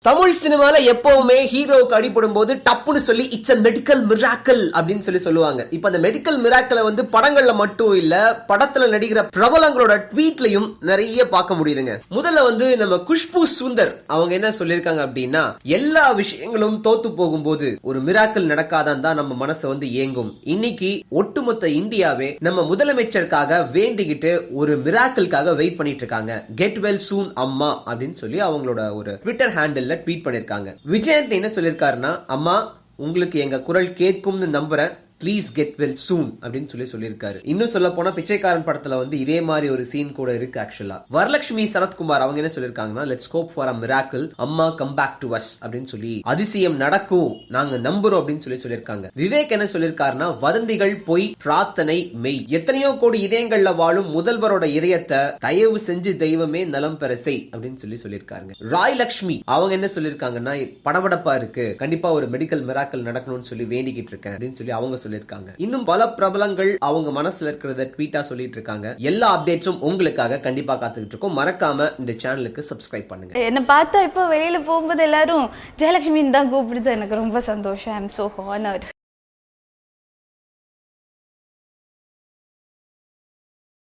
தமிழ் சினிமால எப்பவுமே ஹீரோவுக்கு அடிபடும் போது டப்புன்னு சொல்லி இட்ஸ் a மெடிக்கல் மிராக்கிள் அப்படின்னு சொல்லுவாங்க. இப்ப அந்த மெடிக்கல் மிராக்கிளை வந்து படங்கள்ல மட்டும் இல்ல, படத்துல நடிக்கிற பிரபலங்களோட ட்வீட்லயும் நிறைய பார்க்க முடியுதுங்க. முதல்ல வந்து நம்ம குஷ்பு சுந்தர் அவங்க என்ன சொல்லிருக்காங்க அப்படின்னா, எல்லா விஷயங்களும் தோத்து போகும்போது ஒரு மிராக்கிள் நடக்காதான் தான் நம்ம மனசை வந்து ஏங்கும். இன்னைக்கு ஒட்டுமொத்த இந்தியாவே நம்ம முதலமைச்சருக்காக வேண்டிக்கிட்டு ஒரு மிராக்கிள்காக வெயிட் பண்ணிட்டு இருக்காங்க. கெட் வெல் சூன் அம்மா அப்படின்னு சொல்லி அவங்களோட ஒரு ட்விட்டர் ஹேண்டில் ட்வீட் பண்ணிருக்காங்க. விஜயன் என்ன சொல்லிருக்காருன்னா, அம்மா உங்களுக்கு எங்க குரல் கேட்கும்னு நம்புறேன், ப்ளீஸ் கெட் வெல் சூன் அப்படின்னு சொல்லியிருக்காரு. இன்னும் சொல்ல போனா பிச்சைக்காரன் படத்துல வந்து இதே மாதிரி ஒரு சீன் கூட இருக்கு. ஆக்சுவலா வரலட்சுமி சரத்குமார் அவங்க என்ன சொல்லிருக்காங்கன்னா, let's hope for a miracle, அம்மா கம் பேக் டு us அப்படின்னு சொல்லி, அதிசயம் நடக்கும் நாங்க நம்புறோம் அப்படின்னு சொல்லியிருக்காங்க. விவேக் என்ன சொல்லிருக்காருன்னா, வதந்திகள் பொய், பிரார்த்தனை மெய். எத்தனையோ கோடி இதயங்கள்ல வாழும் முதல்வரோட இதயத்தை தயவு செஞ்சு தெய்வமே நலம் பெற செய் அப்படின்னு சொல்லியிருக்காங்க. ராய் லட்சுமி அவங்க என்ன சொல்லிருக்காங்கன்னா, படபடப்பா இருக்கு, கண்டிப்பா ஒரு மெடிக்கல் மிராக்கிள் நடக்கணும்னு சொல்லி வேண்டிக்கிட்டு இருக்கேன் அப்படின்னு சொல்லி அவங்க சொல்லியிருக்காங்க. இன்னும் பல பிரபலங்கள் அவங்க மனசுல இருக்கிறத ட்வீட்டா சொல்லிட்டு இருக்காங்க. எல்லா அப்டேட்ஸும் உங்களுக்காக கண்டிப்பா காத்துக்கிட்டு இருக்கோம். மறக்காம இந்த சேனலுக்கு சப்ஸ்கிரைப் பண்ணுங்க. என்ன பார்த்தா இப்போ வெளியில போகும்போது எல்லாரும் ஜெயலட்சுமின்னு தான் கூப்பிடுது. எனக்கு ரொம்ப சந்தோஷம். ஐ அம் சோ ஹானர்ட்.